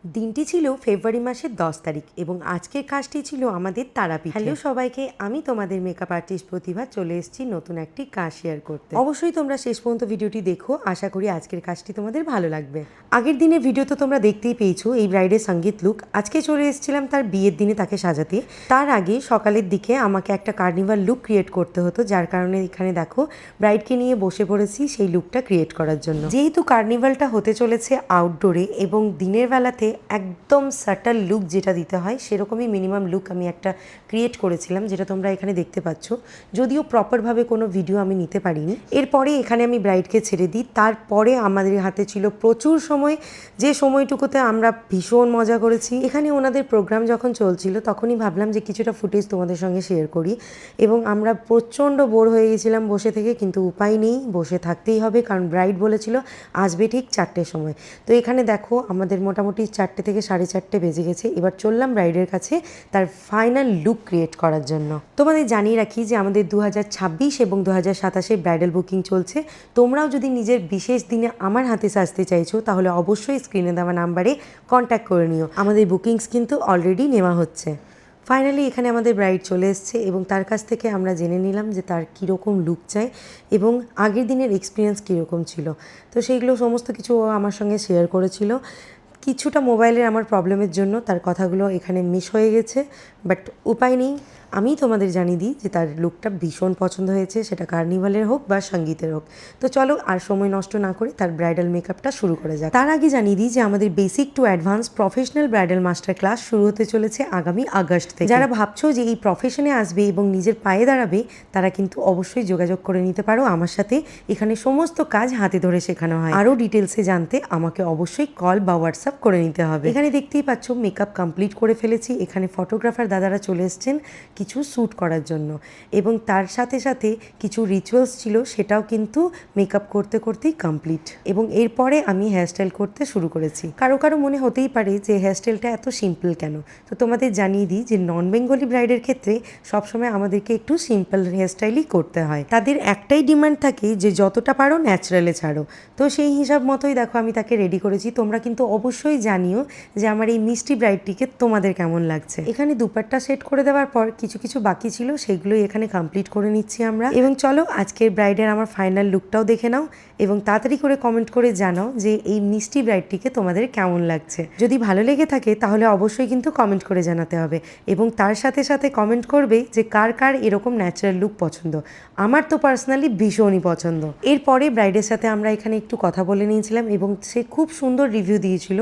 দিনটি ছিল ফেব্রুয়ারি মাসের 10 তারিখ এবং আজকের কাজটি ছিল আমাদের তারাপীঠে। হ্যালো সবাইকে, আমি তোমাদের মেকআপ আর্টিস্ট প্রতিভা চলে এসেছি নতুন একটি কাজ শেয়ার করতে। অবশ্যই তোমরা শেষ পর্যন্ত ভিডিওটি দেখো, আশা করি আজকের কাজটি তোমাদের ভালো লাগবে। আগের দিনের ভিডিও তো তোমরা দেখতেই পেয়েছো, এই ব্রাইডের সঙ্গীত লুক। আজকে চলে এসেছিলাম তার বিয়ের দিনে তাকে সাজাতে। তার আগে সকালের দিকে আমাকে একটা কার্নিভাল লুক ক্রিয়েট করতে হতো, যার কারণে এখানে দেখো ব্রাইডকে নিয়ে বসে পড়েছি সেই লুকটা ক্রিয়েট করার জন্য। যেহেতু কার্নিভালটা হতে চলেছে আউটডোরে এবং দিনের বেলাতে একদম সাটল লুক যেটা দিতে হয় সেরকমই মিনিমাম লুক আমি একটা ক্রিয়েট করেছিলাম, যেটা তোমরা এখানে দেখতে পাচ্ছ। যদিও প্রপারভাবে কোনো ভিডিও আমি নিতে পারিনি। এরপরে এখানে আমি ব্রাইডকে ছেড়ে দিই। তারপরে আমাদের হাতে ছিল প্রচুর সময়, যে সময়টুকুতে আমরা ভীষণ মজা করেছি। এখানে ওনাদের প্রোগ্রাম যখন চলছিল তখনই ভাবলাম যে কিছুটা ফুটেজ তোমাদের সঙ্গে শেয়ার করি, এবং আমরা প্রচণ্ড বোর হয়ে গেছিলাম বসে থেকে, কিন্তু উপায় নেই, বসে থাকতেই হবে, কারণ ব্রাইড বলেছিল আসবে ঠিক 4টের সময়। তো এখানে দেখো আমাদের মোটামুটি 4টে থেকে 4:30 বেজে গেছে। এবার চললাম ব্রাইডের কাছে তার ফাইনাল লুক ক্রিয়েট করার জন্য। তোমাদের জানিয়ে রাখি যে আমাদের 2026 এবং 2027 ব্রাইডাল বুকিং চলছে। তোমরাও যদি নিজের বিশেষ দিনে আমার হাতে সাজতে চাইছো তাহলে অবশ্যই স্ক্রিনে দেওয়া নাম্বারে কন্ট্যাক্ট করে নিও। আমাদের বুকিংস কিন্তু অলরেডি নেওয়া হচ্ছে। ফাইনালি এখানে আমাদের ব্রাইড চলে এসছে এবং তার কাছ থেকে আমরা জেনে নিলাম যে তার কীরকম লুক চাই এবং আগের দিনের এক্সপিরিয়েন্স কীরকম ছিল। তো সেইগুলো সমস্ত কিছু ও আমার সঙ্গে শেয়ার করেছিল। কিছুটা মোবাইলের আমার প্রবলেমের জন্য তার কথাগুলো এখানে মিস হয়ে গেছে, বাট উপায় নেই। আমি তোমাদের জানিয়ে দিই যে তার লুকটা ভীষণ পছন্দ হয়েছে, সেটা কার্নিভালের হোক বা সঙ্গীতের হোক। তো চলো আর সময় নষ্ট না করে তার ব্রাইডাল মেকআপটা শুরু করা যাক। তার আগে জানিয়ে দিই যে আমাদের basic to advance professional bridal master class শুরু হতে চলেছে আগামী আগস্ট থেকে। যারা ভাবছো যে এই প্রফেশনে আসবে এবং নিজের পায়ে দাঁড়াবে, তারা কিন্তু অবশ্যই যোগাযোগ করে নিতে পারো আমার সাথে। এখানে সমস্ত কাজ হাতে ধরে শেখানো হয়। আরও ডিটেলসে জানতে আমাকে অবশ্যই কল বা হোয়াটসঅ্যাপ করে নিতে হবে। এখানে দেখতেই পাচ্ছ মেকআপ কমপ্লিট করে ফেলেছি। এখানে ফটোগ্রাফার দাদারা চলে এসছেন কিছু শ্যুট করার জন্য, এবং তার সাথে সাথে কিছু রিচুয়ালস ছিল, সেটাও কিন্তু মেকআপ করতে করতেই কমপ্লিট। এবং এরপরে আমি হেয়ারস্টাইল করতে শুরু করেছি। কারো কারো মনে হতেই পারে যে হেয়ারস্টাইলটা এত সিম্পল কেন। তো তোমাদের জানিয়ে দিই যে নন বেঙ্গলি ব্রাইডের ক্ষেত্রে সবসময় আমাদেরকে একটু সিম্পল হেয়ারস্টাইলই করতে হয়। তাদের একটাই ডিমান্ড থাকে যে যতটা পারো ন্যাচারালে ছাড়ো। তো সেই হিসাব মতোই দেখো আমি তাকে রেডি করেছি। তোমরা কিন্তু অবশ্যই জানিও যে আমার এই মিষ্টি ব্রাইডটিকে তোমাদের কেমন লাগছে। এখানে দুপাট্টা সেট করে দেওয়ার পর কিছু কিছু বাকি ছিল, সেগুলোই এখানে কমপ্লিট করে নিচ্ছি আমরা। এবং চলো আজকের ব্রাইডের আমার ফাইনাল লুকটাও দেখে নাও এবং তাড়াতাড়ি করে কমেন্ট করে জানাও যে এই মিষ্টি ব্রাইডটিকে তোমাদের কেমন লাগছে। যদি ভালো লেগে থাকে তাহলে অবশ্যই কিন্তু কমেন্ট করে জানাতে হবে, এবং তার সাথে সাথে কমেন্ট করবে যে কার কার এরকম ন্যাচারাল লুক পছন্দ। আমার তো পার্সোনালি ভীষণই পছন্দ। এরপরে ব্রাইডের সাথে আমরা এখানে একটু কথা বলে নিয়েছিলাম এবং সে খুব সুন্দর রিভিউ দিয়েছিল,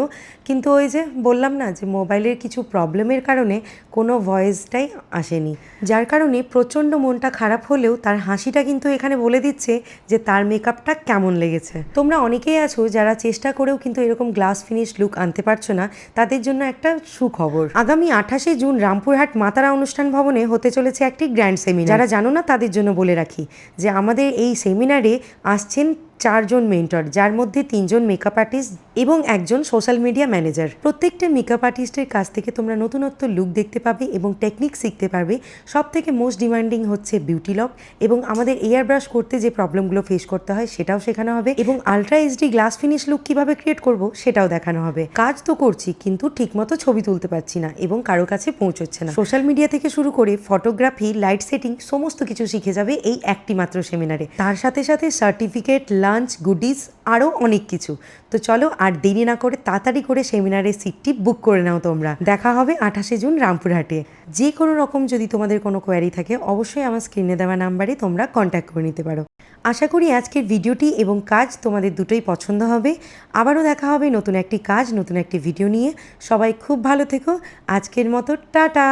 কিন্তু ওই যে বললাম না যে মোবাইলের কিছু প্রবলেমের কারণে কোনো ভয়েসটাই আসেনি, যার কারণে প্রচণ্ড মনটা খারাপ হলেও তার হাসিটা কিন্তু এখানে বলে দিচ্ছে যে তার মেকআপটা কেমন লেগেছে। তোমরা অনেকেই আছো যারা চেষ্টা করেও কিন্তু এরকম গ্লাস ফিনিশ লুক আনতে পারছো না, তাদের জন্য একটা সুখবর। আগামী 28শে জুন রামপুরহাট মাতারা অনুষ্ঠান ভবনে হতে চলেছে একটি গ্র্যান্ড সেমিনার। যারা জানো না তাদের জন্য বলে রাখি যে আমাদের এই সেমিনারে আসছেন 4 জন মেন্টর, যার মধ্যে 3 জন মেকআপ আর্টিস্ট এবং একজন সোশ্যাল মিডিয়া ম্যানেজার। প্রত্যেকটা মেকআপ আর্টিস্টের কাছ থেকে তোমরা নতুনত্ব লুক দেখতে পাবে এবং টেকনিক শিখতে পারবে। সব থেকে মোস্ট ডিমান্ডিং হচ্ছে বিউটি লক, এবং আমাদের এয়ার ব্রাশ করতে যে প্রবলেমগুলো ফেস করতে হয় সেটাও শেখানো হবে, এবং ultra HD glass finish look কিভাবে ক্রিয়েট করব সেটাও দেখানো হবে। কাজ তো করছি কিন্তু ঠিকমতো ছবি তুলতে পারছি না এবং কারো কাছে পৌঁছচ্ছে না। সোশ্যাল মিডিয়া থেকে শুরু করে ফটোগ্রাফি, লাইট সেটিং সমস্ত কিছু শিখে যাবে এই একটি মাত্র সেমিনারে। তার সাথে সাথে সার্টিফিকেট, লাঞ্চ, গুডিজ, আরও অনেক কিছু। তো চলো আর দেরি না করে তাড়াতাড়ি করে সেমিনারের সিটটি বুক করে নাও তোমরা। দেখা হবে 28শে জুন রামপুরহাটে। যে কোনো রকম যদি তোমাদের কোনো কোয়ারি থাকে অবশ্যই আমার স্ক্রিনে দেওয়া নাম্বারে তোমরা কন্ট্যাক্ট করে নিতে পারো। আশা করি আজকের ভিডিওটি এবং কাজ তোমাদের দুটোই পছন্দ হবে। আবারও দেখা হবে নতুন একটি কাজ, নতুন একটি ভিডিও নিয়ে। সবাই খুব ভালো থেকো। আজকের মতো টাটা।